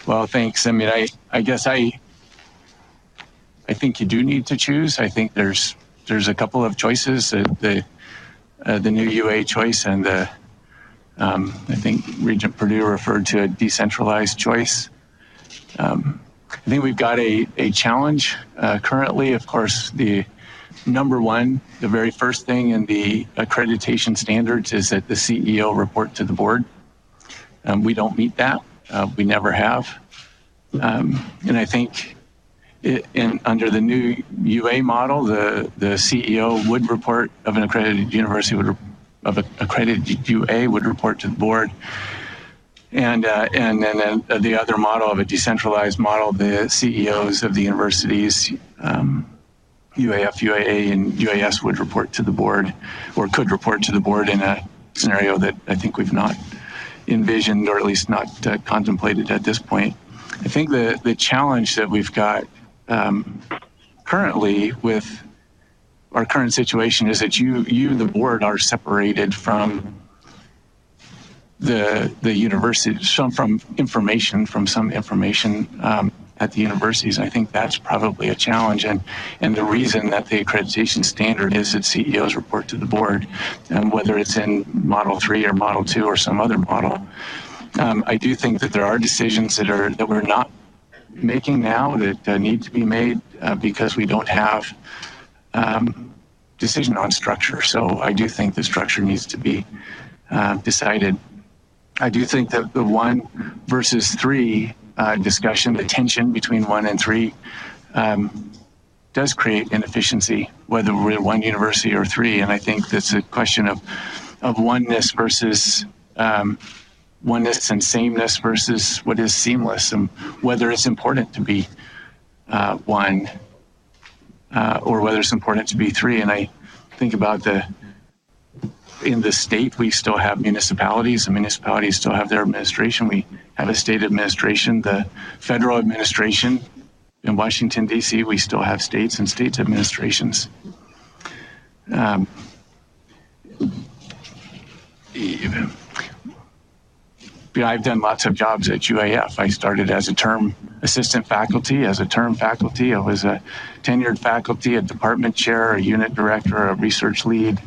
Well, thanks. I mean, I guess I think you do need to choose. I think there's a couple of choices, the new UA choice and the I think Regent Perdue referred to a decentralized choice. I think we've got a challenge currently. Of course, the number one, the very first thing in the accreditation standards is that the CEO report to the board. We don't meet that. We never have. And I think under the new UA model, the CEO would report of an accredited university of accredited UA would report to the board. And then the other model of a decentralized model, the CEOs of the universities, UAF, UAA, and UAS would report to the board, or could report to the board in a scenario that I think we've not envisioned, or at least not contemplated at this point. I think the challenge that we've got currently with our current situation is that you, the board, are separated from the university, from some information at the universities. I think that's probably a challenge, and the reason that the accreditation standard is that CEOs report to the board, and whether it's in Model 3 or Model 2 or some other model. I do think that there are decisions that we're not making now that need to be made because we don't have decision on structure. So I do think the structure needs to be decided. I do think that the 1 versus 3 discussion, the tension between 1 and 3, does create inefficiency, whether we're 1 university or 3. And I think that's a question of oneness versus oneness and sameness versus what is seamless, and whether it's important to be 1 or whether it's important to be 3. And I think about in the state, we still have municipalities, and municipalities still have their administration. We have a state administration. The federal administration in Washington, D.C., we still have states and states administrations. I've done lots of jobs at UAF. I started as a term assistant faculty, as a term faculty. I was a tenured faculty, a department chair, a unit director, a research lead,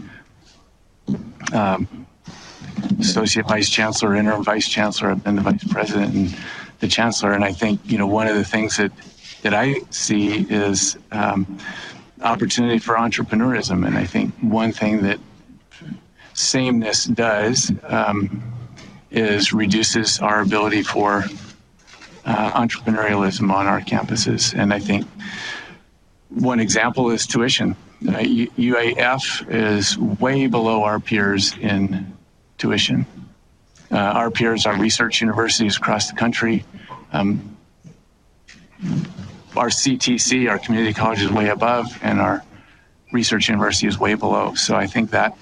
associate vice chancellor, interim vice chancellor. I've been the vice president and the chancellor. And I think, one of the things that I see is opportunity for entrepreneurism. And I think one thing that sameness does is reduces our ability for entrepreneurialism on our campuses. And I think one example is tuition. UAF is way below our peers in tuition. Our peers are research universities across the country. Our CTC, our community college, is way above, and our research university is way below. So I think that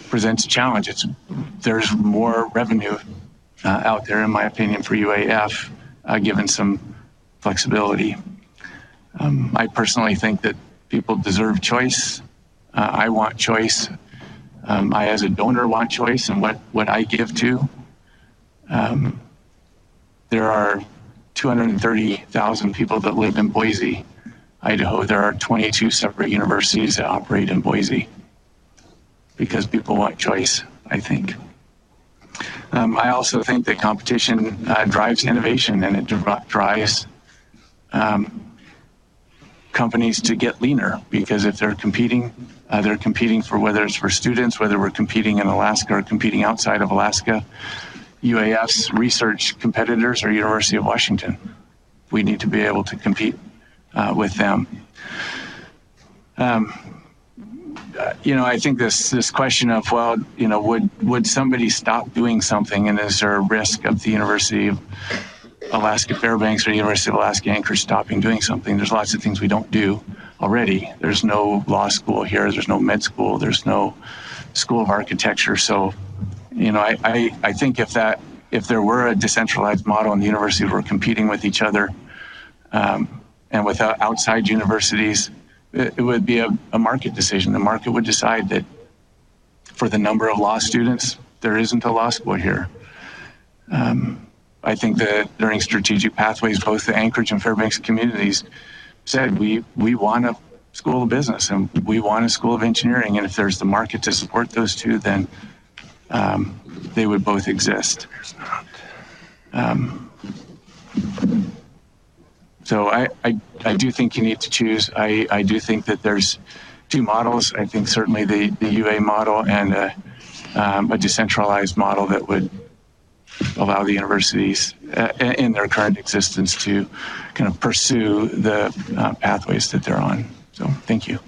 presents a challenge. There's more revenue out there, in my opinion, for UAF, given some flexibility. I personally think that people deserve choice. I want choice. I, as a donor, want choice in what I give to. There are 230,000 people that live in Boise, Idaho. There are 22 separate universities that operate in Boise because people want choice, I think. I also think that competition drives innovation, and it drives companies to get leaner, because if they're competing for, whether it's for students, whether we're competing in Alaska or competing outside of Alaska. UAF's research competitors are University of Washington. We need to be able to compete with them. I think this question of, would somebody stop doing something, and is there a risk of the University of Alaska Fairbanks or University of Alaska Anchorage stopping doing something? There's lots of things we don't do already. There's no law school here. There's no med school. There's no school of architecture. So, I think if there were a decentralized model and the universities were competing with each other and without outside universities, it would be a market decision. The market would decide that for the number of law students, there isn't a law school here. I think that during strategic pathways, both the Anchorage and Fairbanks communities said we want a school of business and we want a school of engineering, and if there's the market to support those two, then they would both exist. So I do think you need to choose. I do think that there's two models. I think certainly the UA model and a decentralized model that would allow the universities in their current existence to kind of pursue the pathways that they're on. So thank you.